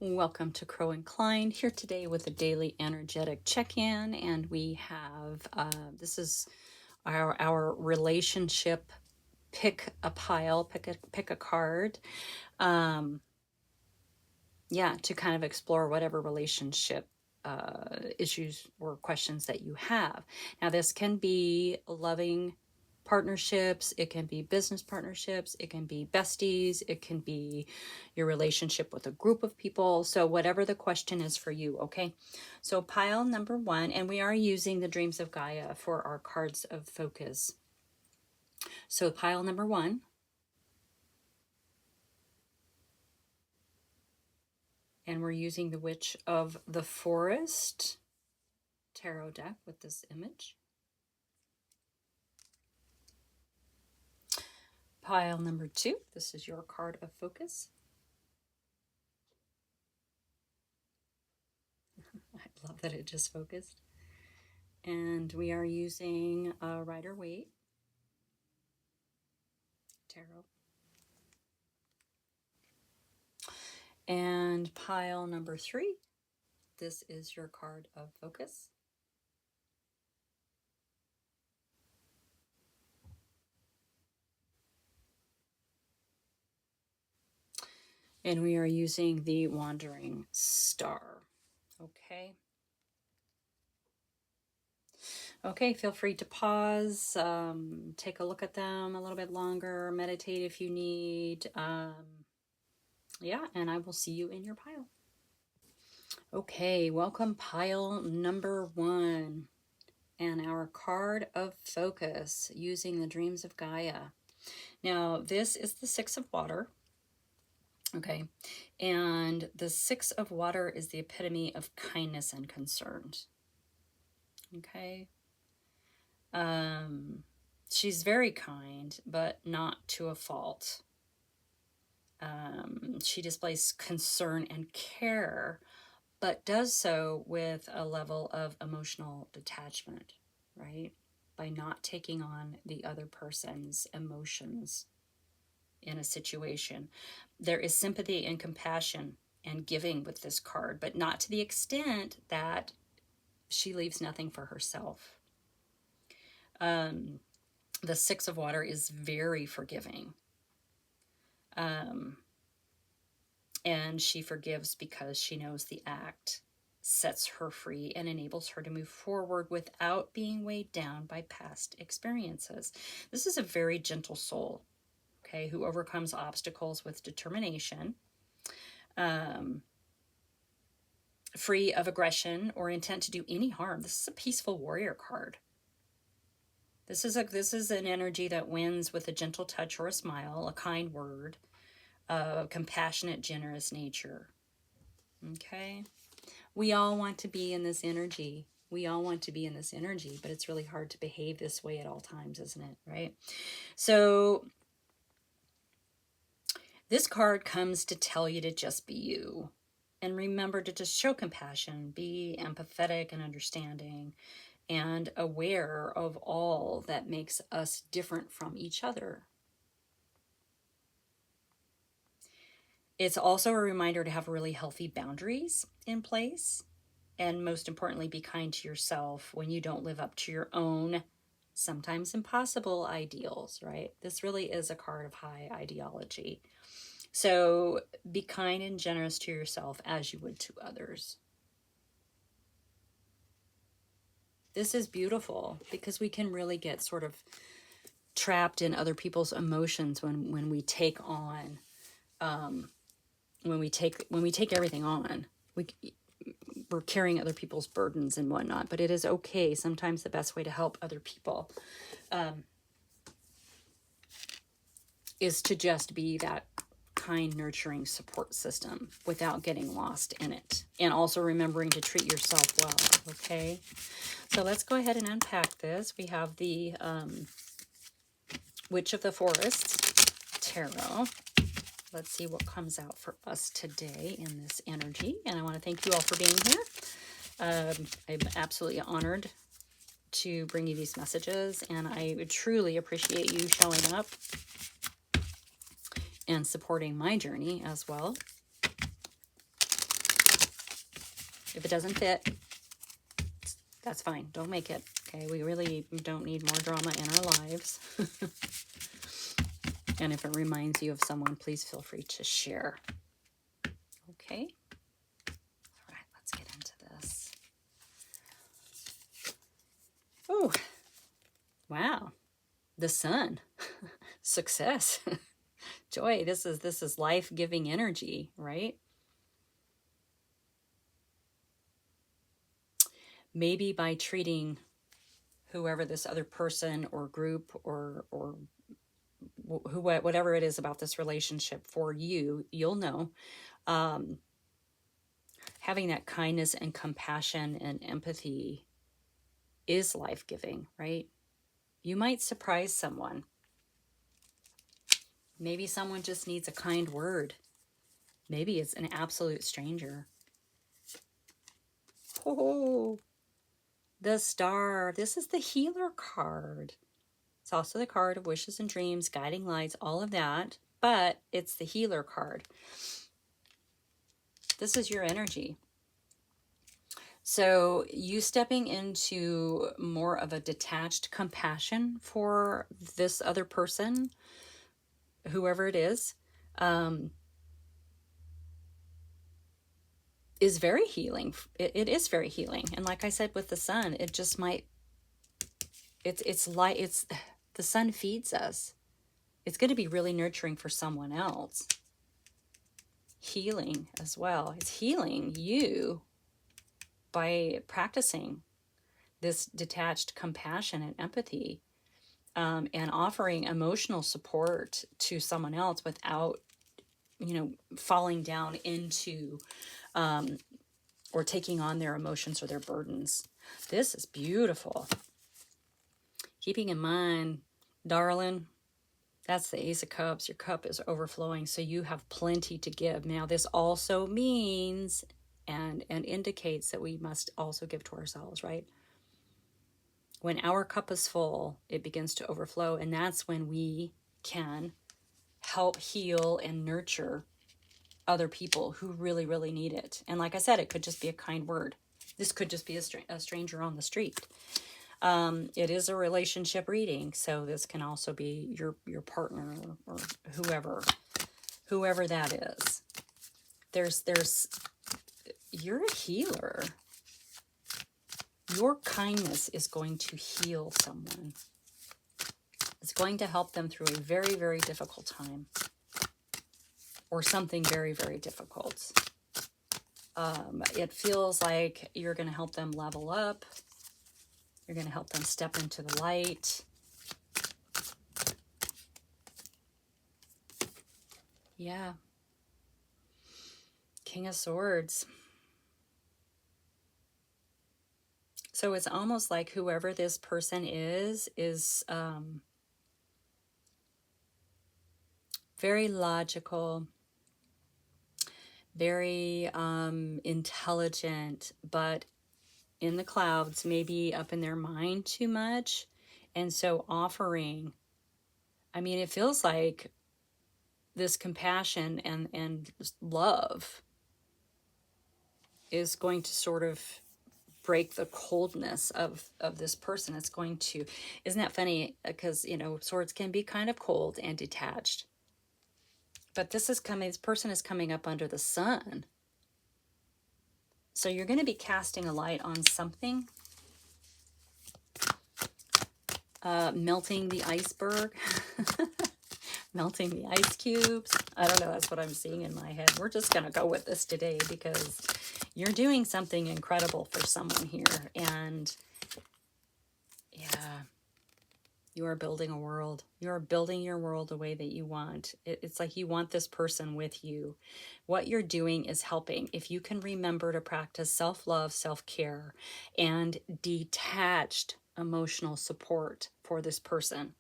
Welcome to Crow and Klein, here today with a daily energetic check-in, and we have this is our relationship pick a pile, pick a card, yeah, to kind of explore whatever relationship issues or questions that you have. Now, this can be loving partnerships, it can be business partnerships, it can be besties, it can be your relationship with a group of people. So, whatever the question is for you, okay? So, pile number one, and we are using the Dreams of Gaia for our cards of focus. So, pile number one. And we're using the Witch of the Forest tarot deck with this image. Pile number two, this is your card of focus. I love that it just focused. And we are using Rider-Waite tarot. And pile number three, this is your card of focus. And we are using the Wandering Star. Okay. Okay, feel free to pause, take a look at them a little bit longer, meditate if you need. Yeah, and I will see you in your pile. Okay, welcome pile number one. And our card of focus using the Dreams of Gaia. Now, this is the Six of Water. Okay, and the Six of Water is the epitome of kindness and concern. Okay. She's very kind, but not to a fault. She displays concern and care, but does so with a level of emotional detachment, right? By not taking on the other person's emotions in a situation. There is sympathy and compassion and giving with this card, but not to the extent that she leaves nothing for herself. The Six of Water is very forgiving. And she forgives because she knows the act sets her free and enables her to move forward without being weighed down by past experiences. This is a very gentle soul, okay, who overcomes obstacles with determination, free of aggression or intent to do any harm. This is a peaceful warrior card. This is an energy that wins with a gentle touch or a smile, a kind word, a compassionate, generous nature. Okay? We all want to be in this energy. We all want to be in this energy, but it's really hard to behave this way at all times, isn't it? Right? So this card comes to tell you to just be you. And remember to just show compassion, be empathetic and understanding, and aware of all that makes us different from each other. It's also a reminder to have really healthy boundaries in place. And most importantly, be kind to yourself when you don't live up to your own, sometimes impossible ideals, right? This really is a card of high ideology. So be kind and generous to yourself as you would to others. This is beautiful because we can really get sort of trapped in other people's emotions when we take on, when we take everything on. We're carrying other people's burdens and whatnot, but it is okay. Sometimes the best way to help other people is to just be that kind, nurturing support system without getting lost in it. And also remembering to treat yourself well, okay? So let's go ahead and unpack this. We have the Witch of the Forest tarot. Let's see what comes out for us today in this energy. And I want to thank you all for being here. I'm absolutely honored to bring you these messages, and I would truly appreciate you showing up and supporting my journey as well. If it doesn't fit, that's fine. Don't make it. Okay, we really don't need more drama in our lives. And if it reminds you of someone, please feel free to share. Okay. All right, let's get into this. Oh, wow. The sun. Success. Joy. This is life-giving energy, right? Maybe by treating whoever this other person or group or whatever it is about this relationship for you, you'll know. Having that kindness and compassion and empathy is life-giving, right? You might surprise someone. Maybe someone just needs a kind word. Maybe it's an absolute stranger. Oh, the Star. This is the healer card. It's also the card of wishes and dreams, guiding lights, all of that. But it's the healer card. This is your energy. So you stepping into more of a detached compassion for this other person, whoever it is very healing. It is very healing. And like I said with the sun, it just might, it's like, the sun feeds us. It's going to be really nurturing for someone else. Healing as well. It's healing you by practicing this detached compassion and empathy, and offering emotional support to someone else without, falling down into or taking on their emotions or their burdens. This is beautiful. Keeping in mind, darling, that's the Ace of Cups. Your cup is overflowing, so you have plenty to give. Now, this also means and indicates that we must also give to ourselves, right? When our cup is full, it begins to overflow, and that's when we can help heal and nurture other people who really, really need it. And like I said, it could just be a kind word. This could just be a stranger on the street. It is a relationship reading, so this can also be your partner or whoever that is. You're a healer. Your kindness is going to heal someone. It's going to help them through a very, very difficult time, or something very, very difficult. It feels like you're going to help them level up. You're going to help them step into the light. Yeah. King of Swords. So it's almost like whoever this person is very logical, very intelligent, but in the clouds, maybe up in their mind too much. And so offering, it feels like this compassion and love is going to sort of break the coldness of this person. It's going to, isn't that funny? Because, swords can be kind of cold and detached. But this person is coming up under the sun. So you're going to be casting a light on something. Melting the iceberg. Melting the ice cubes. I don't know, that's what I'm seeing in my head. We're just going to go with this today because you're doing something incredible for someone here. And yeah, you are building a world. You are building your world the way that you want. It's like you want this person with you. What you're doing is helping. If you can remember to practice self-love, self-care, and detached emotional support for this person,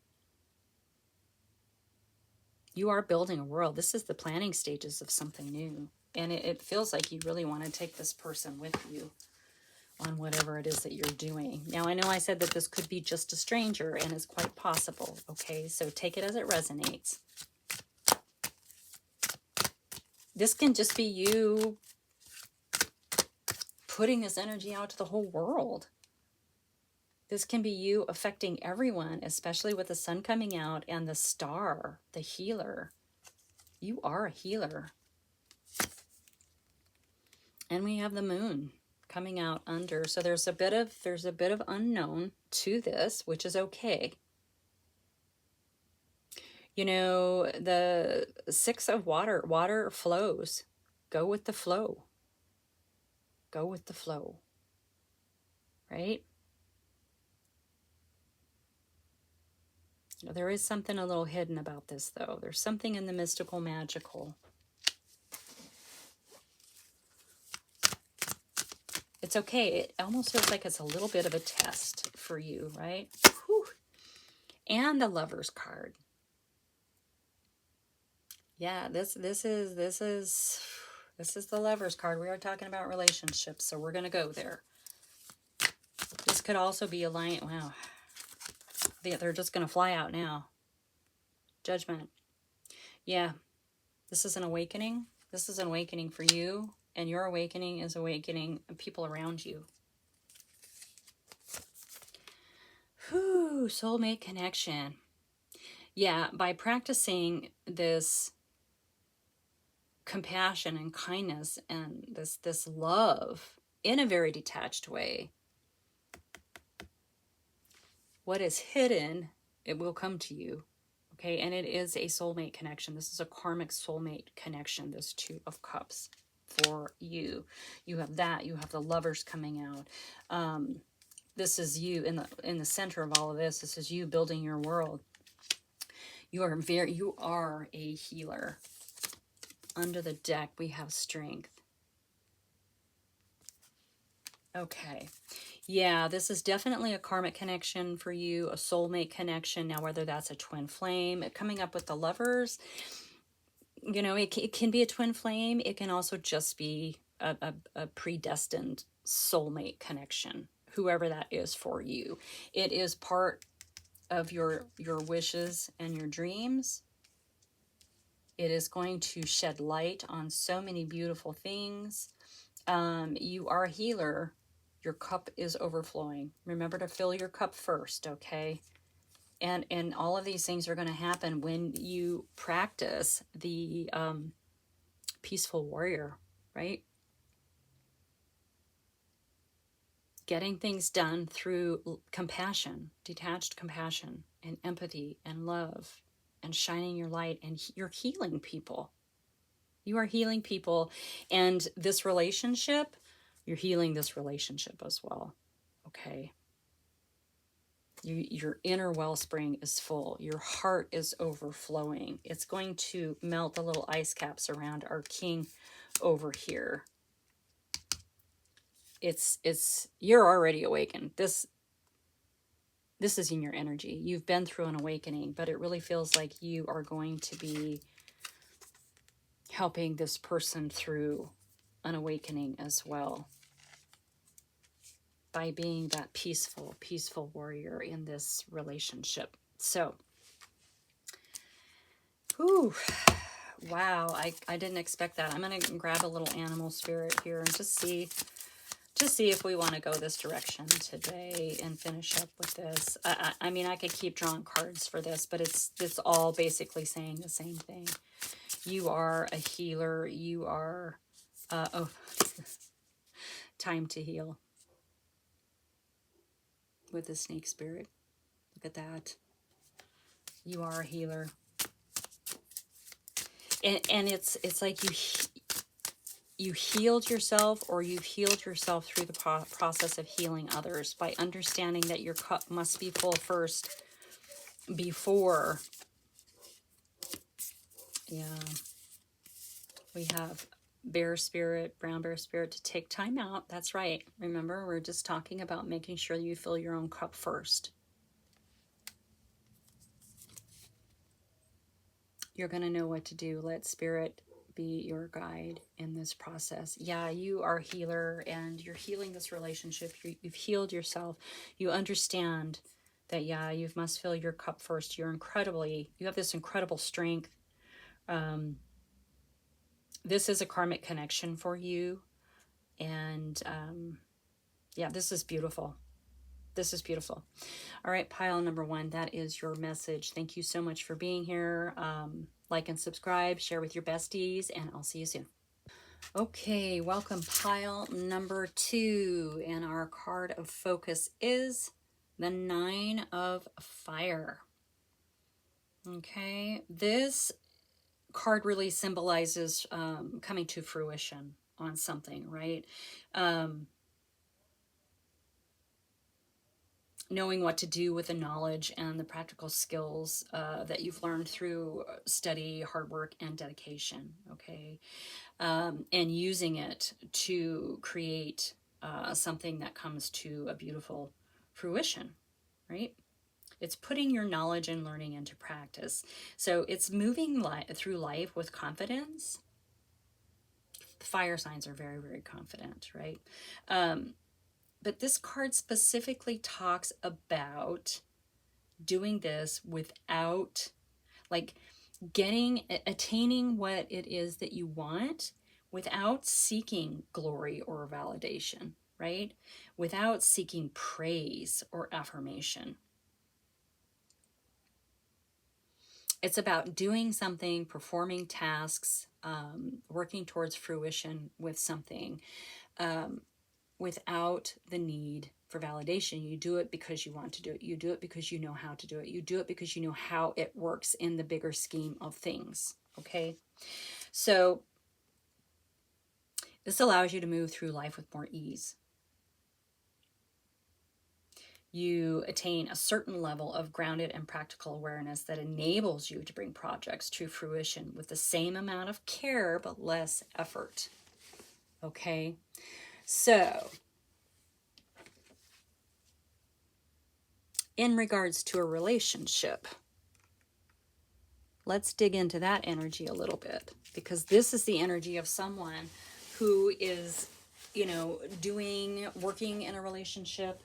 you are building a world. This is the planning stages of something new. And it feels like you really want to take this person with you on whatever it is that you're doing. Now, I know I said that this could be just a stranger, and it's quite possible, okay? So take it as it resonates. This can just be you putting this energy out to the whole world. This can be you affecting everyone, especially with the sun coming out and the star, the healer. You are a healer. And we have the moon coming out under. So there's a bit of unknown to this, which is okay. You know, the 6 of water flows. Go with the flow. Go with the flow. Right? There is something a little hidden about this, though. There's something in the mystical, magical. It's okay. It almost feels like it's a little bit of a test for you, right? Whew. And the Lover's card. Yeah, this is the Lover's card. We are talking about relationships, so we're going to go there. This could also be a line. Wow. They're just going to fly out now. Judgment. Yeah. This is an awakening. This is an awakening for you, and your awakening is awakening people around you. Whew, soulmate connection. Yeah, by practicing this compassion and kindness and this love in a very detached way, what is hidden, it will come to you. Okay, and it is a soulmate connection. This is a karmic soulmate connection, this 2 of Cups for you. You have that, you have the Lovers coming out. This is you in the center of all of this. This is you building your world. You are a healer. Under the deck, we have strength. Okay. Yeah, this is definitely a karmic connection for you, a soulmate connection. Now, whether that's a twin flame, coming up with the Lovers, you know, it can be a twin flame. It can also just be a predestined soulmate connection, whoever that is for you. It is part of your wishes and your dreams. It is going to shed light on so many beautiful things. You are a healer. Your cup is overflowing. Remember to fill your cup first, okay? And all of these things are going to happen when you practice the peaceful warrior, right? Getting things done through compassion, detached compassion, and empathy, and love, and shining your light, and you're healing people. You are healing people, and this relationship, you're healing this relationship as well, okay? Your inner wellspring is full. Your heart is overflowing. It's going to melt the little ice caps around our king over here. You're already awakened. This is in your energy. You've been through an awakening, but it really feels like you are going to be helping this person through an awakening as well, by being that peaceful warrior in this relationship. So, whew, wow, I didn't expect that. I'm going to grab a little animal spirit here and just see if we want to go this direction today and finish up with this. I mean, I could keep drawing cards for this, but it's all basically saying the same thing. You are a healer. You are, time to heal with the snake spirit. Look at that. You are a healer. And it's like you healed yourself, or you've healed yourself through the process of healing others, by understanding that your cup must be full first before. Yeah. We have bear spirit, brown bear spirit, to take time out. That's right. Remember, we're just talking about making sure you fill your own cup first. You're going to know what to do. Let spirit be your guide in this process. Yeah, you are a healer, and you're healing this relationship. You've healed yourself. You understand that, yeah, you must fill your cup first. You have this incredible strength. This is a karmic connection for you, And yeah, this is beautiful. This is beautiful. All right, pile number one, that is your message. Thank you so much for being here. Like and subscribe, share with your besties, and I'll see you soon. Okay, welcome pile number two. And our card of focus is the Nine of Fire. Okay, this card really symbolizes coming to fruition on something, right? Knowing what to do with the knowledge and the practical skills that you've learned through study, hard work, and dedication, okay? And using it to create something that comes to a beautiful fruition, right? It's putting your knowledge and learning into practice. So it's moving through life with confidence. The fire signs are very, very confident, right? But this card specifically talks about doing this without, like, attaining what it is that you want without seeking glory or validation, right? Without seeking praise or affirmation. It's about doing something, performing tasks, working towards fruition with something without the need for validation. You do it because you want to do it. You do it because you know how to do it. You do it because you know how it works in the bigger scheme of things, okay? So this allows you to move through life with more ease. You attain a certain level of grounded and practical awareness that enables you to bring projects to fruition with the same amount of care but less effort. Okay, so in regards to a relationship, let's dig into that energy a little bit, because this is the energy of someone who is, you know, working in a relationship,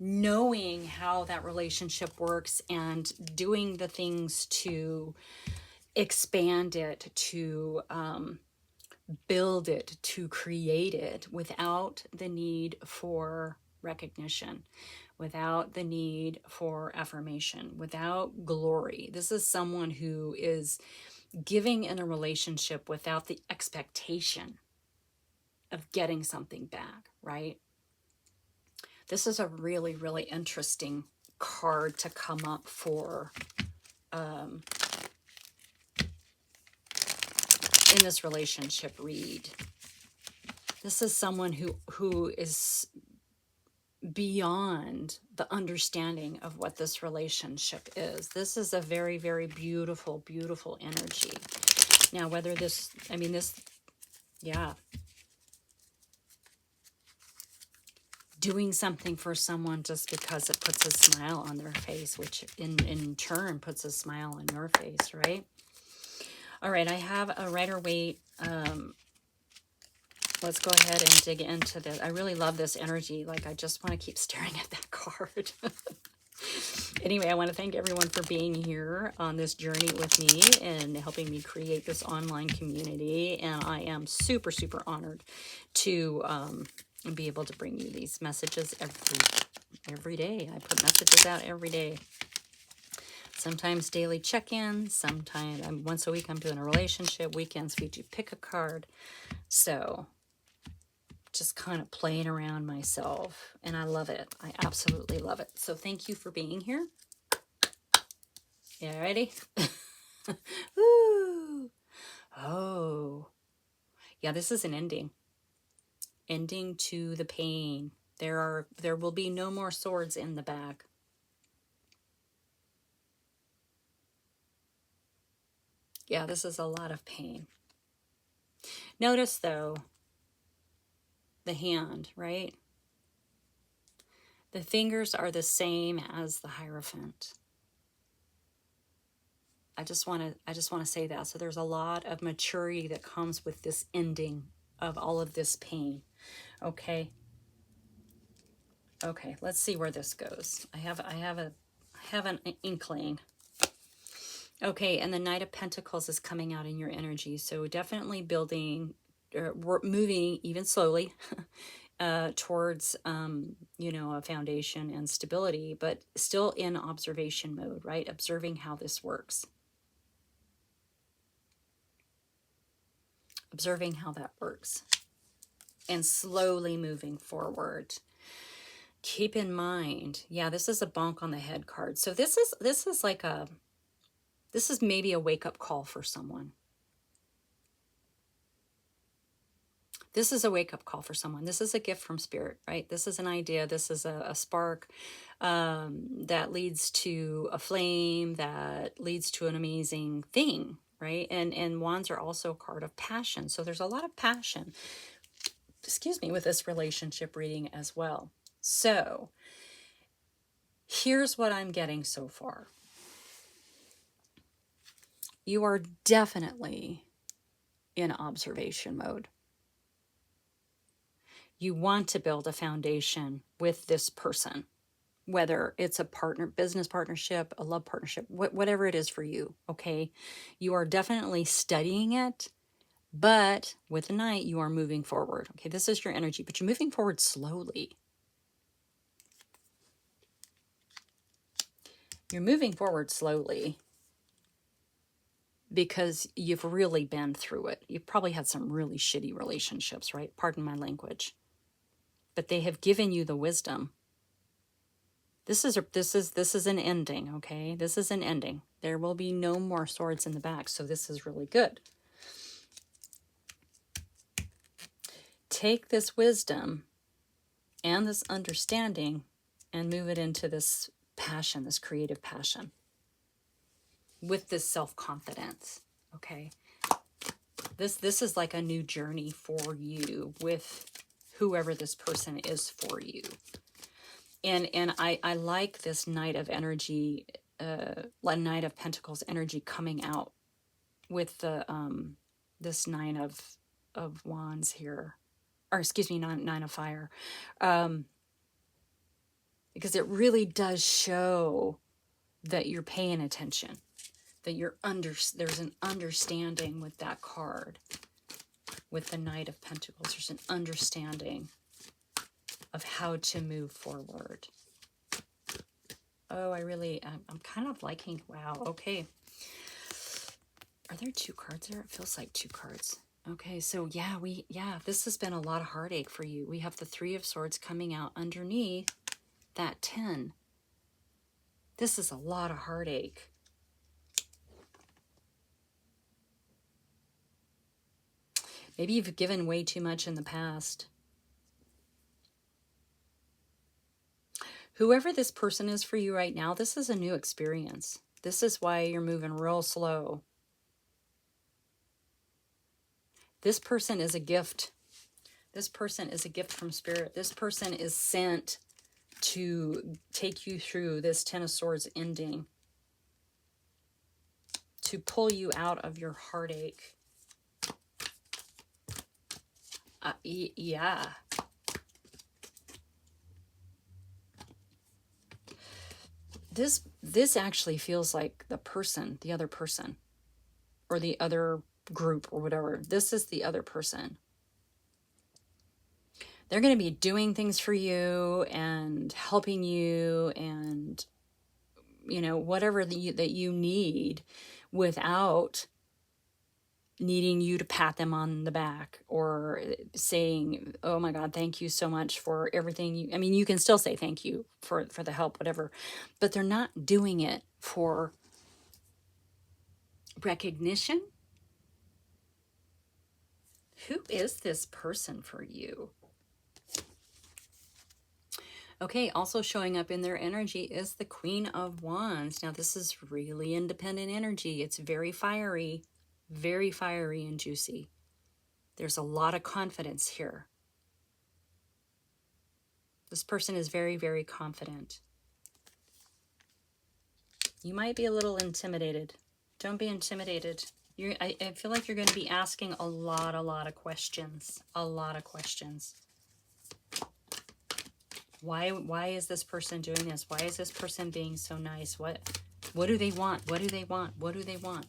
knowing how that relationship works and doing the things to expand it, to build it, to create it without the need for recognition, without the need for affirmation, without glory. This is someone who is giving in a relationship without the expectation of getting something back, right? This is a really, really interesting card to come up for in this relationship read. This is someone who is beyond the understanding of what this relationship is. This is a very, very beautiful, beautiful energy. Now, whether this, I mean, this, yeah. Doing something for someone just because it puts a smile on their face, which in turn puts a smile on your face, right? All right, I have a Rider-Waite. Let's go ahead and dig into this. I really love this energy. Like, I just want to keep staring at that card. Anyway, I want to thank everyone for being here on this journey with me and helping me create this online community. And I am super, super honored to be able to bring you these messages every day. I put messages out every day. Sometimes daily check-ins, sometimes once a week I'm doing a relationship. Weekends we do pick a card. So just kind of playing around myself, and I love it. I absolutely love it. So thank you for being here. Yeah, ready? Woo! Oh, yeah, this is an ending to the pain. There will be no more swords in the back. Yeah, this is a lot of pain. Notice though the hand, right? The fingers are the same as the Hierophant. I just want to say that. So there's a lot of maturity that comes with this ending of all of this pain. Okay. Okay, let's see where this goes. I have an inkling. Okay, and the Knight of Pentacles is coming out in your energy. So definitely building we're moving even slowly towards, you know, a foundation and stability, but still in observation mode, right? Observing how this works, observing how that works, and slowly moving forward. Keep in mind, yeah, this is a bonk on the head card. So this is like this is maybe a wake-up call for someone. This is a wake-up call for someone. This is a gift from spirit, right? This is an idea. This is a spark that leads to a flame, that leads to an amazing thing, right? And wands are also a card of passion. So there's a lot of passion, excuse me, with this relationship reading as well. So here's what I'm getting so far. You are definitely in observation mode. You want to build a foundation with this person, whether it's a business partnership, a love partnership, whatever it is for you, okay? You are definitely studying it, but with the Knight, you are moving forward, okay? This is your energy, but you're moving forward slowly. You're moving forward slowly because you've really been through it. You've probably had some really shitty relationships, right? Pardon my language. But they have given you the wisdom. This is an ending, okay? This is an ending. There will be no more swords in the back, so this is really good. Take this wisdom and this understanding and move it into this passion, this creative passion, with this self-confidence, okay? This is like a new journey for you with whoever this person is for you. And I like this Knight of energy, Knight of Pentacles energy coming out with the this Nine of Wands here, or excuse me, Nine of Fire, because it really does show that you're paying attention, that there's an understanding with that card, with the Knight of Pentacles. There's an understanding of how to move forward. Oh, I'm kind of liking, wow, okay. Are there two cards there? It feels like two cards. Okay, so yeah, this has been a lot of heartache for you. We have the Three of Swords coming out underneath that 10. This is a lot of heartache. Maybe you've given way too much in the past. Whoever this person is for you right now, this is a new experience. This is why you're moving real slow. This person is a gift. This person is a gift from spirit. This person is sent to take you through this Ten of Swords ending, to pull you out of your heartache. Yeah. This actually feels like the other person, or the other group, or whatever. This is the other person. They're going to be doing things for you and helping you, and you know, whatever that you need, without needing you to pat them on the back or saying, oh my God, thank you so much for everything. I mean, you can still say thank you for the help, whatever, but they're not doing it for recognition. Who is this person for you? Okay, also showing up in their energy is the Queen of Wands. Now, this is really independent energy. It's very fiery and juicy. There's a lot of confidence here. This person is very, very confident. You might be a little intimidated. Don't be intimidated. I feel like you're going to be asking a lot of questions. A lot of questions. Why is this person doing this? Why is this person being so nice? What do they want? What do they want? What do they want?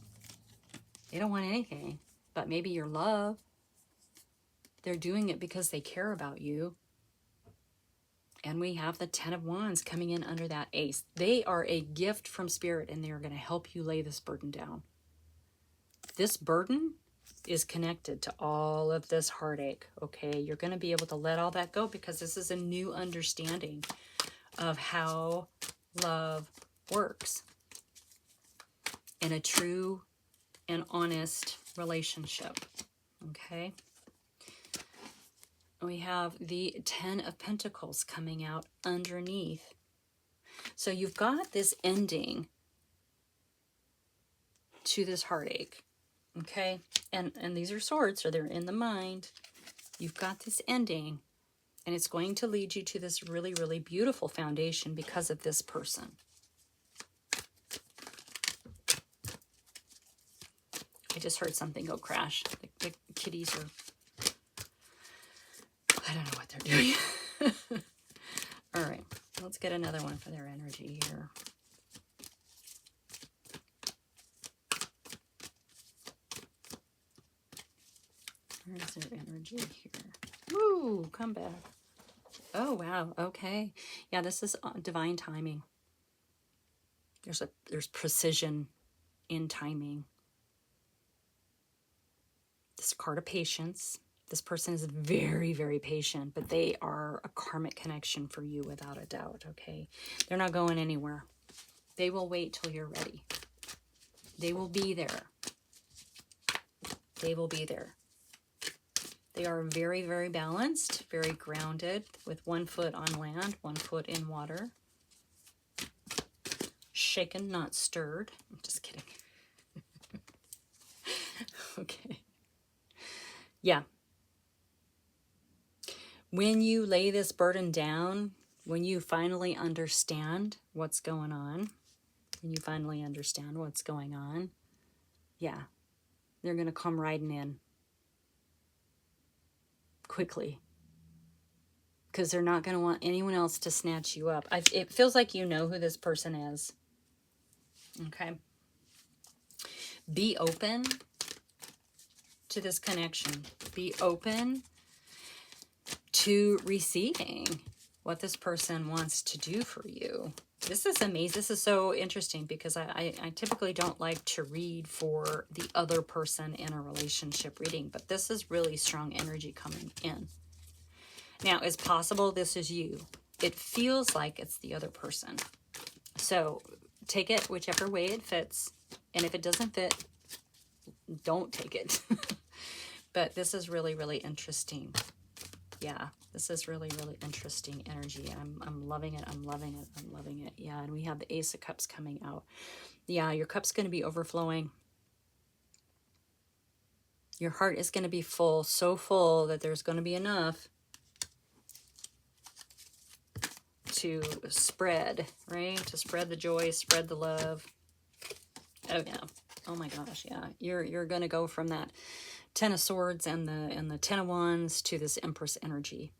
They don't want anything, but maybe your love. They're doing it because they care about you. And we have the 10 of Wands coming in under that Ace. They are a gift from Spirit, and they are going to help you lay this burden down. This burden is connected to all of this heartache, okay? You're going to be able to let all that go because this is a new understanding of how love works in a true and honest relationship, okay? We have the 10 of Pentacles coming out underneath. So you've got this ending to this heartache, okay? And these are swords, so they're in the mind. You've got this ending, and it's going to lead you to this really, really beautiful foundation because of this person. I just heard something go crash. The kitties are... I don't know what they're doing. All right, let's get another one for their energy here. Where's their energy here? Woo, come back. Oh, wow, okay. Yeah, this is divine timing. There's precision in timing. This card of patience. This person is very, very patient, but they are a karmic connection for you without a doubt, okay? They're not going anywhere. They will wait till you're ready. They will be there. They will be there. They are very, very balanced, very grounded, with 1 foot on land, 1 foot in water. Shaken, not stirred. I'm just kidding. Okay. Yeah. When you lay this burden down, when you finally understand what's going on, yeah, they're going to come riding in quickly because they're not going to want anyone else to snatch you up. It feels like you know who this person is. Okay. Be open to this connection. Be open to receiving what this person wants to do for you. This is amazing. This is so interesting because I typically don't like to read for the other person in a relationship reading, but this is really strong energy coming in. Now, it's possible this is you. It feels like it's the other person. So take it whichever way it fits. And if it doesn't fit, don't take it. But this is really, really interesting. Yeah, this is really, really interesting energy. I'm loving it. I'm loving it. I'm loving it. Yeah, and we have the Ace of Cups coming out. Yeah, your cup's going to be overflowing. Your heart is going to be full, so full that there's going to be enough to spread, right? To spread the joy, spread the love. Oh, yeah. Oh, my gosh, yeah. You're going to go from that 10 of Swords and the 10 of Wands to this Empress energy.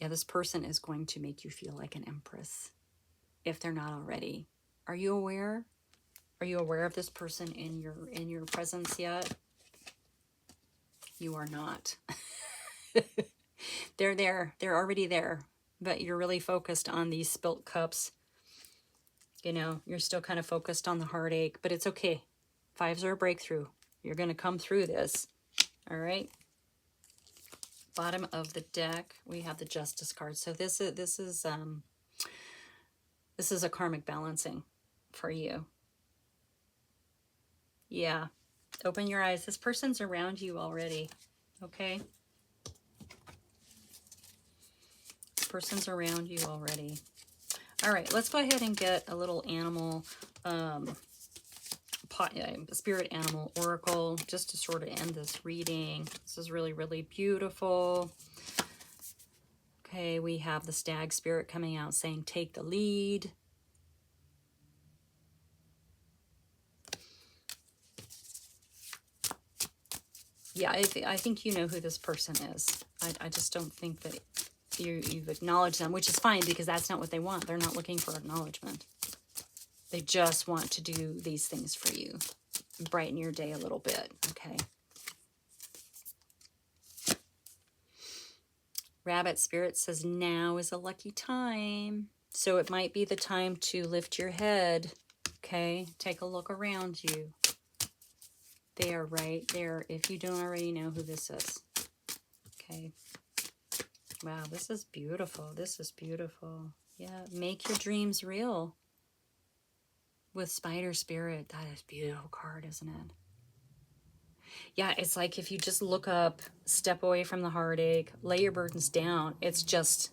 Yeah, this person is going to make you feel like an empress if they're not already. Are you aware? Are you aware of this person in your presence yet? You are not. They're there. They're already there. But you're really focused on these spilt cups. You know, you're still kind of focused on the heartache, but it's okay. 5s are a breakthrough. You're going to come through this. All right. Bottom of the deck, we have the Justice card. So this is a karmic balancing for you. Yeah. Open your eyes. This person's around you already. Okay. This person's around you already. All right, let's go ahead and get a little animal, spirit animal oracle, just to sort of end this reading. This is really, really beautiful. Okay, we have the Stag spirit coming out saying, take the lead. Yeah, I think you know who this person is. I just don't think that you've acknowledged them, which is fine because that's not what they want. They're not looking for acknowledgement. They just want to do these things for you. Brighten your day a little bit, okay? Rabbit Spirit says now is a lucky time. So it might be the time to lift your head. Okay, take a look around you. They are right there if you don't already know who this is. Okay. Wow, this is beautiful. This is beautiful. Yeah, make your dreams real with Spider Spirit. That is a beautiful card, isn't it? Yeah, it's like if you just look up, step away from the heartache, lay your burdens down. It's just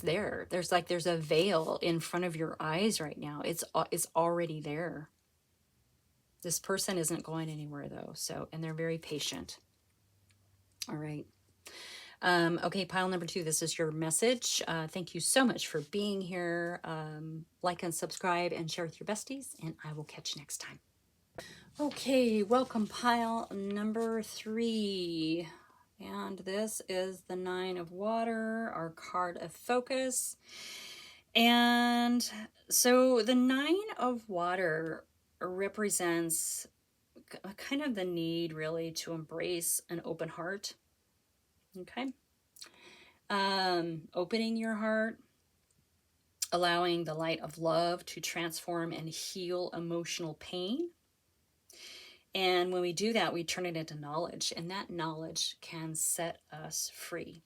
there. There's a veil in front of your eyes right now. It's already there. This person isn't going anywhere though. So, and they're very patient. All right. Okay, pile number 2, this is your message. Thank you so much for being here. Like and subscribe and share with your besties, and I will catch you next time. Okay, welcome pile number 3. And this is the 9 of Water, our card of focus. And so the 9 of Water represents kind of the need really to embrace an open heart. Okay. Opening your heart, allowing the light of love to transform and heal emotional pain. And when we do that, we turn it into knowledge, and that knowledge can set us free.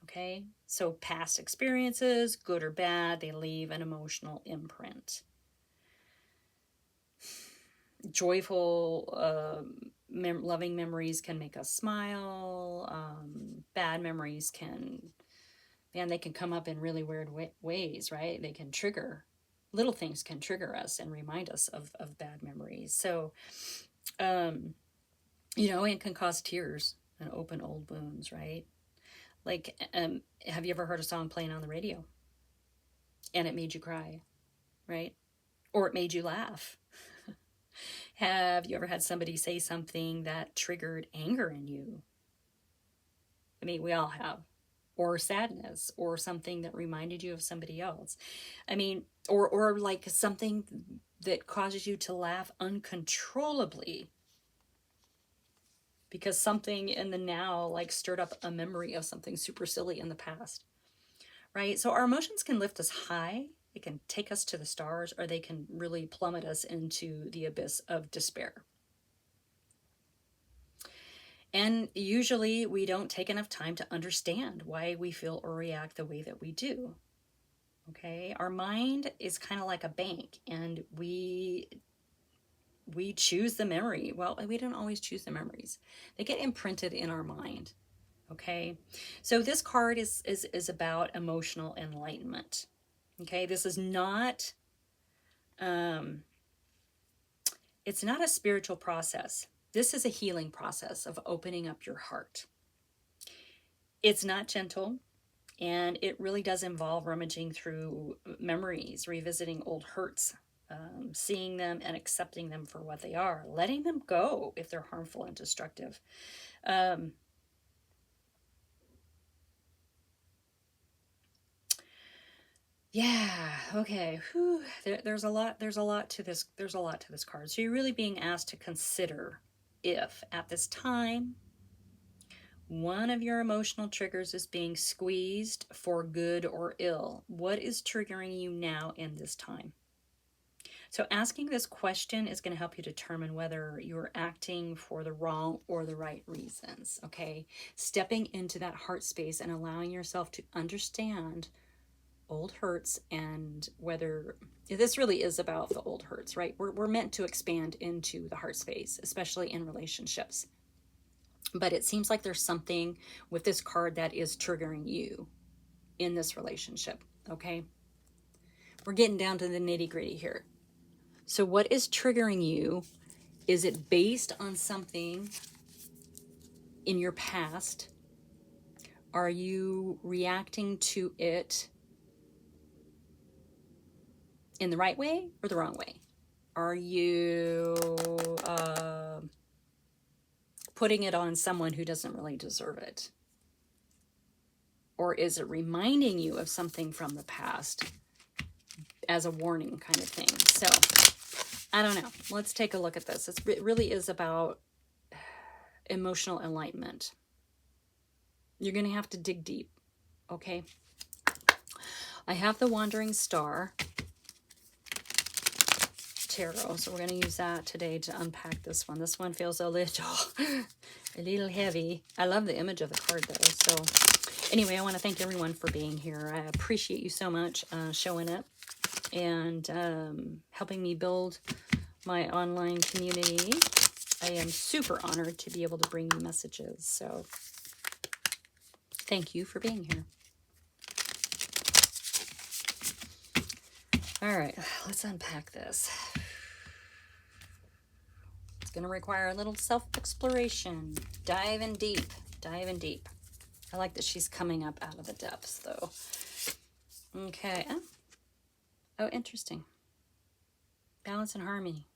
Okay, so past experiences, good or bad, they leave an emotional imprint. Joyful, loving memories can make us smile. Bad memories they can come up in really weird ways, right? They can trigger, little things can trigger us and remind us of bad memories. So, it can cause tears and open old wounds, right? Like, have you ever heard a song playing on the radio and it made you cry, right? Or it made you laugh? Have you ever had somebody say something that triggered anger in you? I mean, we all have. Or sadness, or something that reminded you of somebody else. I mean, or like something that causes you to laugh uncontrollably because something in the now like stirred up a memory of something super silly in the past, right? So our emotions can lift us high, they can take us to the stars, or they can really plummet us into the abyss of despair. And usually we don't take enough time to understand why we feel or react the way that we do. Okay, our mind is kind of like a bank, and we choose the memory. Well, we don't always choose the memories. They get imprinted in our mind. Okay, so this card is about emotional enlightenment. Okay, this is not it's not a spiritual process. This is a healing process of opening up your heart. It's not gentle, and it really does involve rummaging through memories, revisiting old hurts, seeing them and accepting them for what they are, letting them go if they're harmful and destructive. Yeah, okay. Whew. There's a lot to this. There's a lot to this card. So you're really being asked to consider if at this time one of your emotional triggers is being squeezed for good or ill. What is triggering you now in this time? So asking this question is going to help you determine whether you're acting for the wrong or the right reasons, okay? Stepping into that heart space and allowing yourself to understand old hurts, and whether this really is about the old hurts, right? We're meant to expand into the heart space, especially in relationships. But it seems like there's something with this card that is triggering you in this relationship, okay? We're getting down to the nitty-gritty here. So what is triggering you? Is it based on something in your past? Are you reacting to it in the right way or the wrong way? Are you putting it on someone who doesn't really deserve it? Or is it reminding you of something from the past as a warning kind of thing? So, I don't know. Let's take a look at this. It really is about emotional enlightenment. You're going to have to dig deep, okay? I have the Wandering Star Tarot, so we're going to use that today to unpack this one. This one feels a little heavy. I love the image of the card, though. So anyway, I want to thank everyone for being here. I appreciate you so much showing up and helping me build my online community. I am super honored to be able to bring you messages. So thank you for being here. All right, let's unpack this. It's going to require a little self-exploration. Diving deep. Diving deep. I like that she's coming up out of the depths, though. Okay. Oh, interesting. Balance and harmony.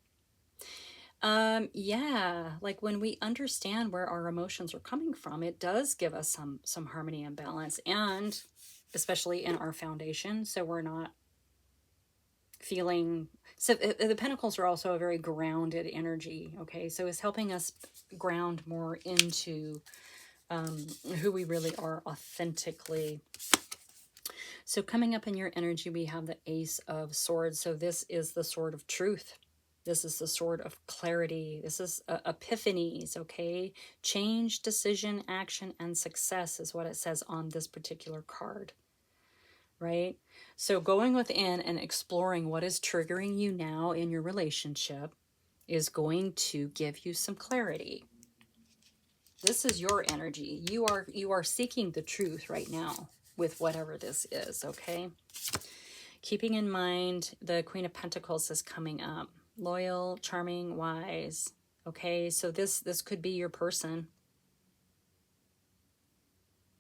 Yeah, like when we understand where our emotions are coming from, it does give us some harmony and balance, and especially in our foundation, so we're not feeling. So the Pentacles are also a very grounded energy. Okay, so it's helping us ground more into who we really are authentically. So coming up in your energy, we have the Ace of Swords. So this is the sword of truth. This is the sword of clarity. This is epiphanies, okay? Change, decision, action, and success is what it says on this particular card, right? So going within and exploring what is triggering you now in your relationship is going to give you some clarity. This is your energy. You are seeking the truth right now with whatever this is, okay? Keeping in mind the Queen of Pentacles is coming up. Loyal, charming, wise. Okay, so this could be your person.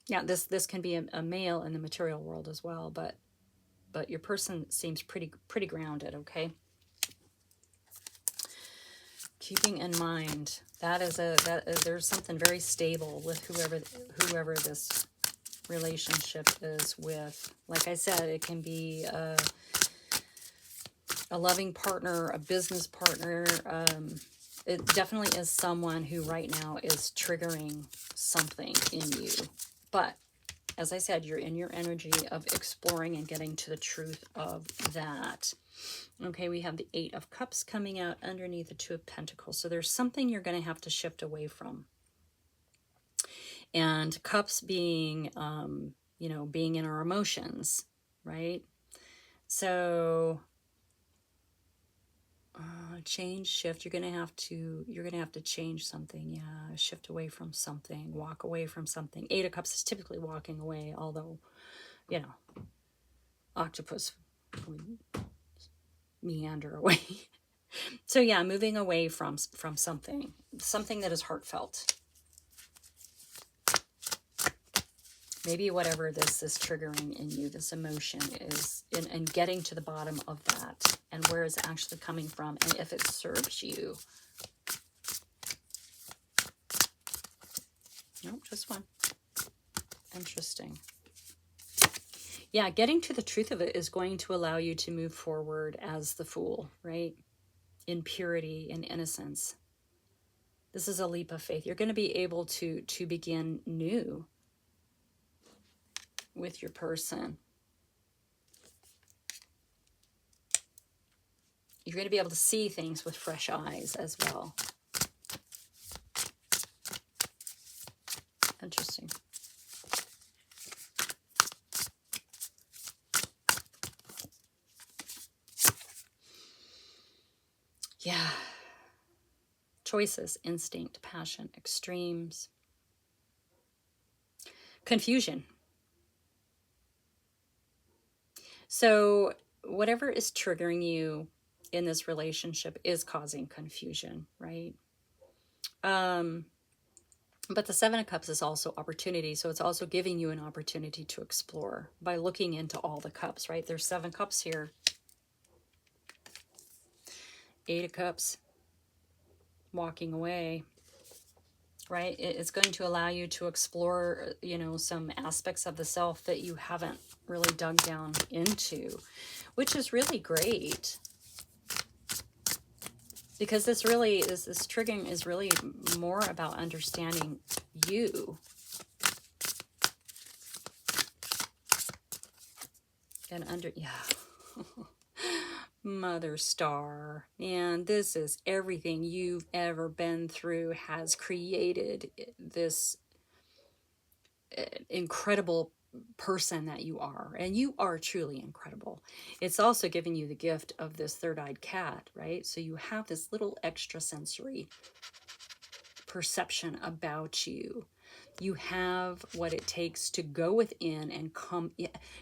Yeah, this can be a male in the material world as well, but your person seems pretty grounded, okay? Keeping in mind there's something very stable with whoever this relationship is with. Like I said, it can be a loving partner, a business partner. It definitely is someone who right now is triggering something in you. But as I said, you're in your energy of exploring and getting to the truth of that. Okay, we have the Eight of Cups coming out underneath the Two of Pentacles. So there's something you're going to have to shift away from. And cups being, being in our emotions, right? So change, shift. You're gonna have to change something. Yeah, shift away from something, walk away from something. Eight of Cups is typically walking away, although, octopus would meander away. So yeah, moving away from something that is heartfelt. Maybe whatever this is triggering in you, this emotion is, and getting to the bottom of that and where it's actually coming from and if it serves you. Nope, just one. Interesting. Yeah, getting to the truth of it is going to allow you to move forward as the Fool, right? In purity and innocence. This is a leap of faith. You're going to be able to begin new with your person. You're going to be able to see things with fresh eyes as well. Interesting. Yeah. Choices, instinct, passion, extremes. Confusion. So whatever is triggering you in this relationship is causing confusion, right? But the Seven of Cups is also opportunity. So it's also giving you an opportunity to explore by looking into all the cups, right? There's 7 cups here. 8 of Cups. Walking away, right? It's going to allow you to explore, some aspects of the self that you haven't really dug down into, which is really great. Because this triggering is really more about understanding you. And under, yeah. Mother Star. And this is everything you've ever been through has created this incredible person that you are. And you are truly incredible. It's also giving you the gift of this third-eyed cat, right? So you have this little extrasensory perception about you. You have what it takes to go within and come.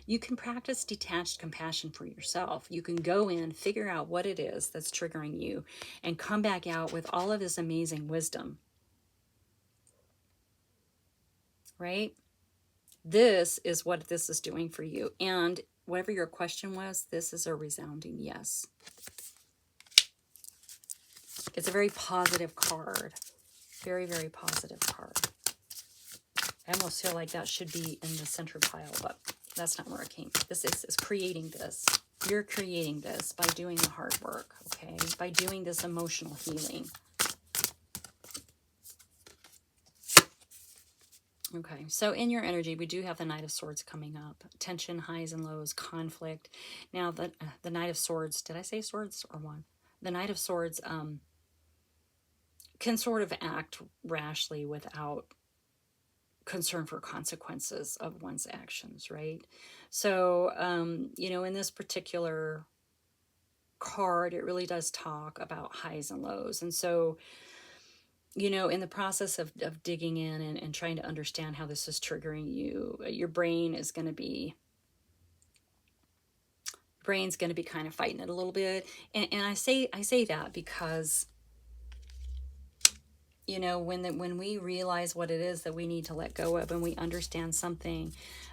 You can practice detached compassion for yourself. You can go in, figure out what it is that's triggering you, and come back out with all of this amazing wisdom, right? This is what this is doing for you. And whatever your question was, this is a resounding yes. It's a very positive card. Very, very positive card. I almost feel like that should be in the center pile, but that's not where it came. This is creating this. You're creating this by doing the hard work, okay? By doing this emotional healing. Okay, so in your energy, we do have the Knight of Swords coming up. Tension, highs and lows, conflict. Now, the Knight of Swords, did I say swords or one? The Knight of Swords can sort of act rashly without concern for consequences of one's actions, right? So, you know, in this particular card, it really does talk about highs and lows. And so, you know, in the process of digging in and trying to understand how this is triggering you, your brain is going to be kind of fighting it a little bit. And I say that because, you know, when we realize what it is that we need to let go of and we understand something,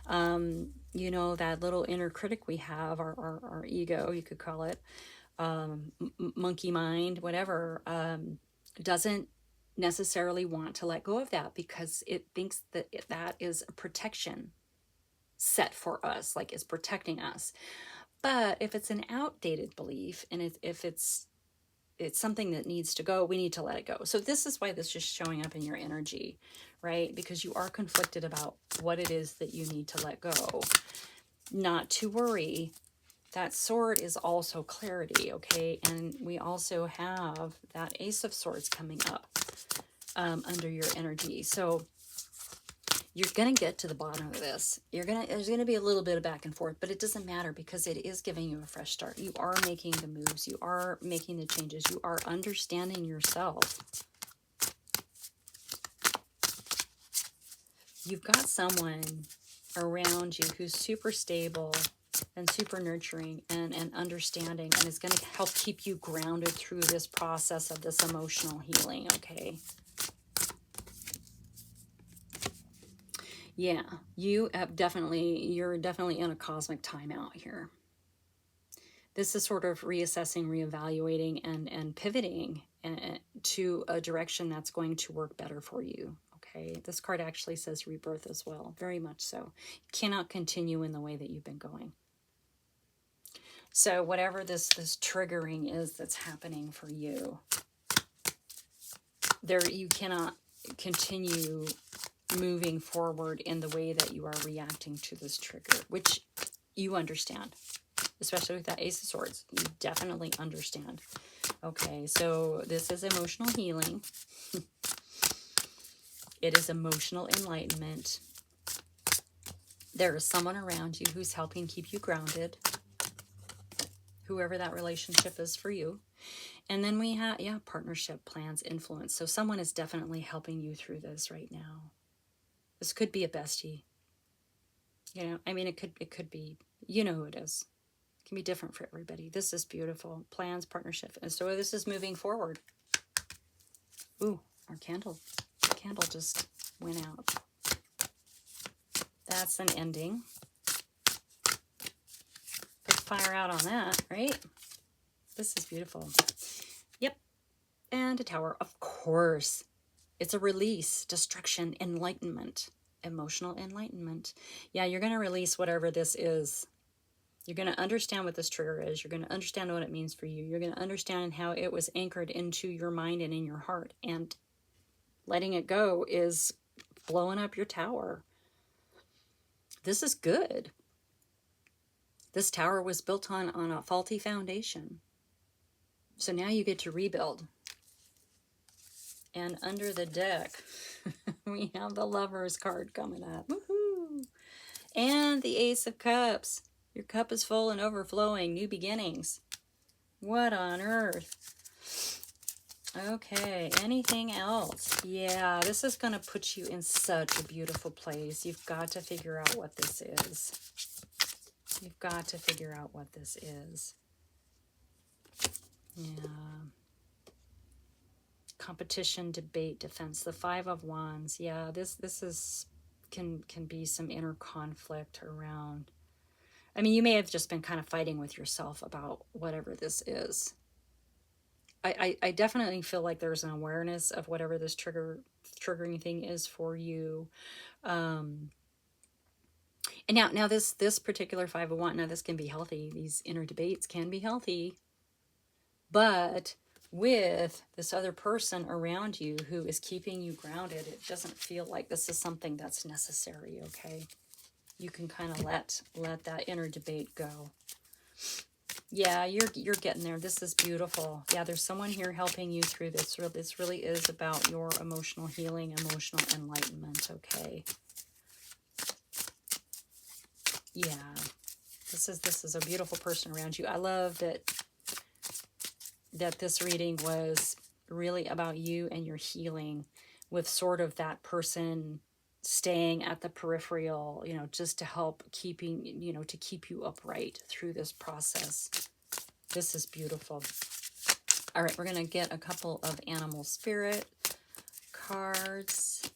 you know, that little inner critic we have, our ego, you could call it, monkey mind, whatever, doesn't necessarily want to let go of that because it thinks that that is a protection set for us, like it's protecting us. But if it's an outdated belief and if it's something that needs to go, we need to let it go. So this is why this is showing up in your energy, right? Because you are conflicted about what it is that you need to let go. Not to worry. That sword is also clarity, okay? And we also have that Ace of Swords coming up under your energy. So you're going to get to the bottom of this. There's going to be a little bit of back and forth, but it doesn't matter because it is giving you a fresh start. You are making the moves. You are making the changes. You are understanding yourself. You've got someone around you who's super stable and super nurturing and understanding and is going to help keep you grounded through this process of this emotional healing, okay? Yeah, you're definitely in a cosmic timeout here. This is sort of reassessing, reevaluating, and pivoting to a direction that's going to work better for you. Okay, this card actually says rebirth as well, very much so. You cannot continue in the way that you've been going. So whatever this triggering is that's happening for you, you cannot continue moving forward in the way that you are reacting to this trigger, which you understand, especially with that Ace of Swords. You definitely understand. Okay, so this is emotional healing. It is emotional enlightenment. There is someone around you who's helping keep you grounded, whoever that relationship is for you. And then we have, partnership, plans, influence. So someone is definitely helping you through this right now. This could be a bestie. You know, I mean, it could be, you know who it is. It can be different for everybody. This is beautiful. Plans, partnership. And so this is moving forward. Ooh, our candle just went out. That's an ending. Put fire out on that, right? This is beautiful. Yep. And a tower, of course. It's a release, destruction, enlightenment, emotional enlightenment. Yeah, you're going to release whatever this is. You're going to understand what this trigger is. You're going to understand what it means for you. You're going to understand how it was anchored into your mind and in your heart. And letting it go is blowing up your tower. This is good. This tower was built on a faulty foundation. So now you get to rebuild. And under the deck, we have the Lovers card coming up. Woohoo! And the Ace of Cups. Your cup is full and overflowing. New beginnings. What on earth? Okay, anything else? Yeah, this is going to put you in such a beautiful place. You've got to figure out what this is. You've got to figure out what this is. Yeah. Competition, debate, defense. The Five of Wands. Yeah, this is can be some inner conflict around. I mean, you may have just been kind of fighting with yourself about whatever this is. I definitely feel like there's an awareness of whatever this triggering thing is for you. And now this particular 501, now this can be healthy. These inner debates can be healthy. But with this other person around you who is keeping you grounded, it doesn't feel like this is something that's necessary, okay? You can kind of let that inner debate go. Yeah, you're getting there. This is beautiful. Yeah, there's someone here helping you through this. This really is about your emotional healing, emotional enlightenment, okay? Yeah. This is a beautiful person around you. I love that this reading was really about you and your healing, with sort of that person staying at the peripheral, you know, just to help keeping, you know, to keep you upright through this process. This is beautiful. All right, we're going to get a couple of animal spirit cards.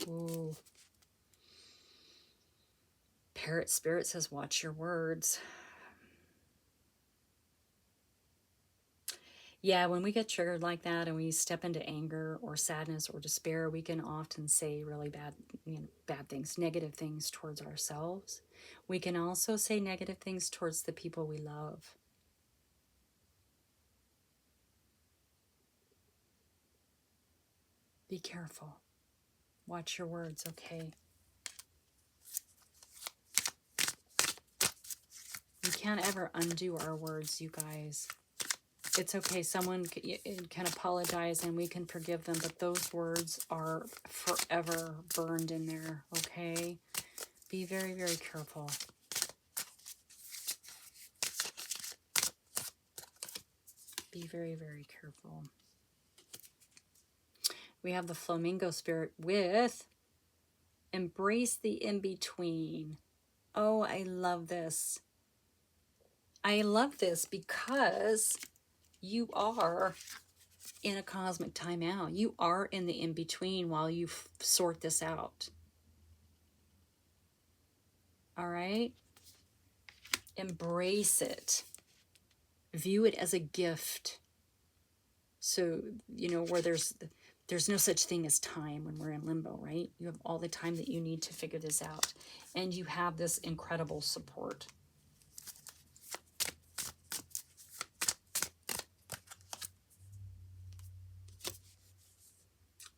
Ooh. Parrot Spirit says, watch your words. Yeah, when we get triggered like that and we step into anger or sadness or despair, we can often say really bad things, negative things towards ourselves. We can also say negative things towards the people we love. Be careful. Watch your words, okay? We can't ever undo our words, you guys. It's okay. Someone can apologize and we can forgive them, but those words are forever burned in there, okay? Be very, very careful. Be very, very careful. We have the Flamingo Spirit with embrace the in-between. Oh, I love this. I love this because you are in a cosmic timeout. You are in the in-between while you sort this out. All right? Embrace it. View it as a gift. So, you know, where there's no such thing as time when we're in limbo, right? You have all the time that you need to figure this out. And you have this incredible support.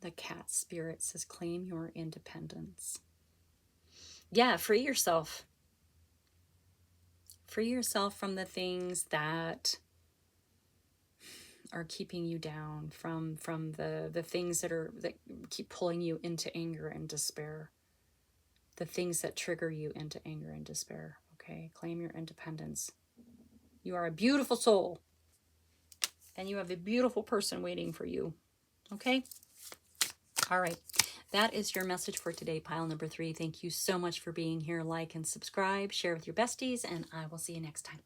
The Cat Spirit says, claim your independence. Yeah, free yourself. Free yourself from the things that are keeping you down, from the things that keep pulling you into anger and despair. The things that trigger you into anger and despair. Okay, claim your independence. You are a beautiful soul. And you have a beautiful person waiting for you. Okay? All right. That is your message for today, pile number 3. Thank you so much for being here. Like and subscribe. Share with your besties. And I will see you next time.